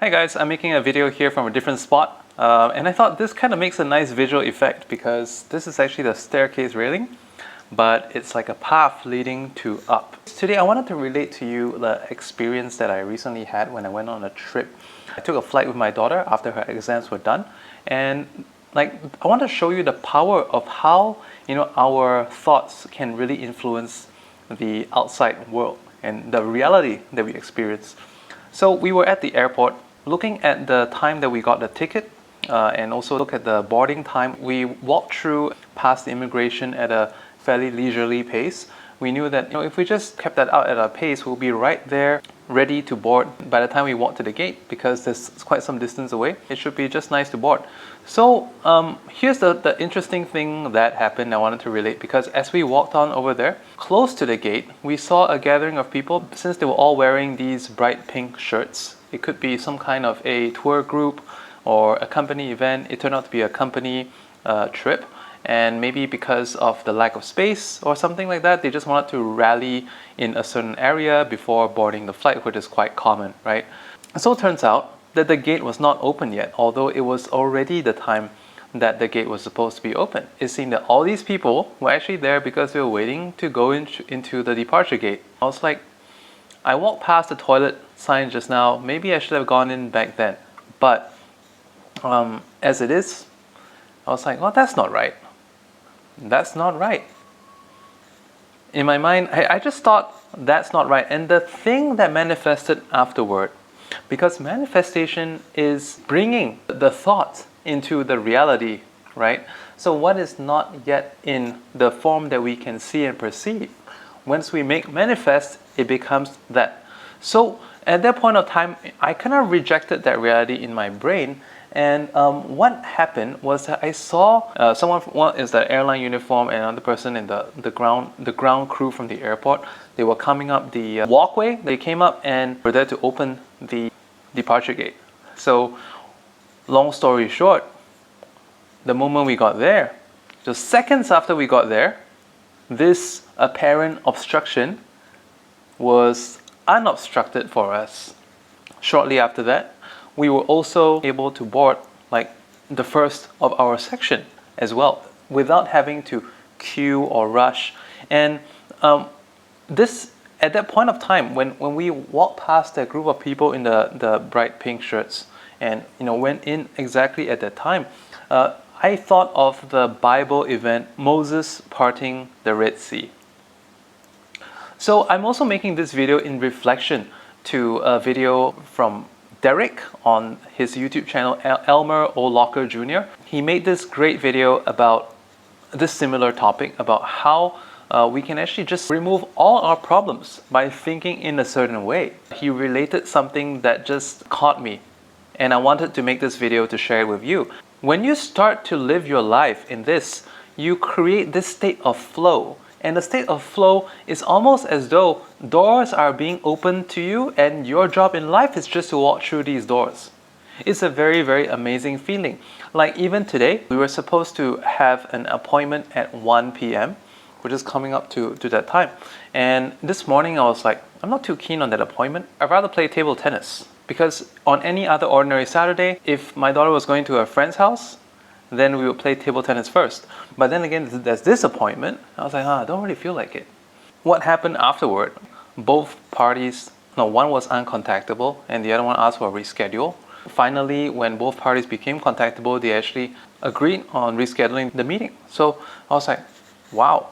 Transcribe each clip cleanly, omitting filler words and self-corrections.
Hi guys, I'm making a video here from a different spot and I thought this kind of makes a nice visual effect because this is actually the staircase railing, but it's like a path leading to up. Today I wanted to relate to you the experience that I recently had when I went on a trip. I took a flight with my daughter after her exams were done, and I want to show you the power of how our thoughts can really influence the outside world and the reality that we experience. So we were at the airport looking at the time that we got the ticket and also look at the boarding time. We walked through past the immigration at a fairly leisurely pace. We knew that if we just kept that out at our pace, we'll be right there ready to board by the time we walk to the gate, because there's quite some distance away. It should be just nice to board. So here's the interesting thing that happened I wanted to relate, because as we walked on over there, close to the gate, we saw a gathering of people. Since they were all wearing these bright pink shirts, it could be some kind of a tour group or a company event. It turned out to be a company trip. And maybe because of the lack of space or something like that, they just wanted to rally in a certain area before boarding the flight, which is quite common, right? So it turns out that the gate was not open yet, although it was already the time that the gate was supposed to be open. It seemed that all these people were actually there because they were waiting to go into the departure gate. I was like, I walked past the toilet sign just now. Maybe I should have gone in back then. But as it is, I was like, well, that's not right. That's not right. In my mind, I just thought that's not right. And the thing that manifested afterward, because manifestation is bringing the thought into the reality, right? So what is not yet in the form that we can see and perceive, once we make manifest, it becomes that. So at that point of time, I kind of rejected that reality in my brain. And what happened was that I saw someone, one is the airline uniform and another person in the ground crew from the airport. They were coming up the walkway. They came up and were there to open the departure gate. So long story short, the moment we got there, just seconds after we got there, this apparent obstruction was unobstructed for us. Shortly after that, we were also able to board like the first of our section as well, without having to queue or rush. And this, at that point of time, when we walked past that group of people in the bright pink shirts and went in exactly at that time, I thought of the Bible event, Moses parting the Red Sea. So I'm also making this video in reflection to a video from Derek on his YouTube channel, Elmer O. Locker Jr. He made this great video about this similar topic, about how we can actually just remove all our problems by thinking in a certain way. He related something that just caught me, and I wanted to make this video to share it with you. When you start to live your life in this, you create this state of flow. And the state of flow is almost as though doors are being opened to you, and your job in life is just to walk through these doors. It's a very, very amazing feeling. Like even today, we were supposed to have an appointment at 1 p.m. We're just coming up to that time. And this morning I was like, I'm not too keen on that appointment. I'd rather play table tennis. Because on any other ordinary Saturday, if my daughter was going to a friend's house, then we would play table tennis first. But then again, there's this appointment. I was like, I don't really feel like it. What happened afterward? Both parties, one was uncontactable and the other one asked for a reschedule. Finally, when both parties became contactable, they actually agreed on rescheduling the meeting. So I was like, wow.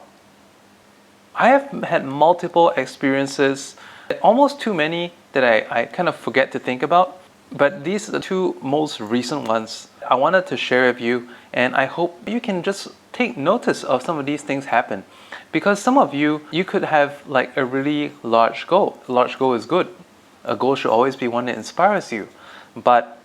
I have had multiple experiences, almost too many that I kind of forget to think about. But these are the two most recent ones I wanted to share with you, and I hope you can just take notice of some of these things happen. Because some of you could have like a really large goal. A large goal is good. A goal should always be one that inspires you. But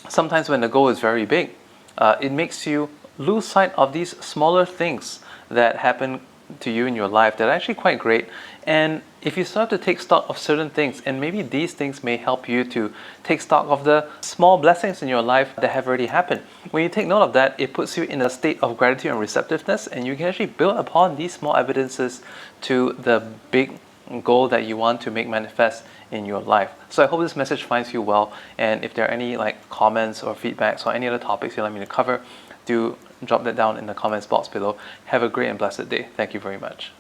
sometimes when the goal is very big, it makes you lose sight of these smaller things that happen to you in your life that are actually quite great. And if you start to take stock of certain things, and maybe these things may help you to take stock of the small blessings in your life that have already happened. When you take note of that, it puts you in a state of gratitude and receptiveness, and you can actually build upon these small evidences to the big goal that you want to make manifest in your life. So I hope this message finds you well, and if there are any like comments or feedbacks or any other topics you'd like me to cover, do drop that down in the comments box below. Have a great and blessed day. Thank you very much.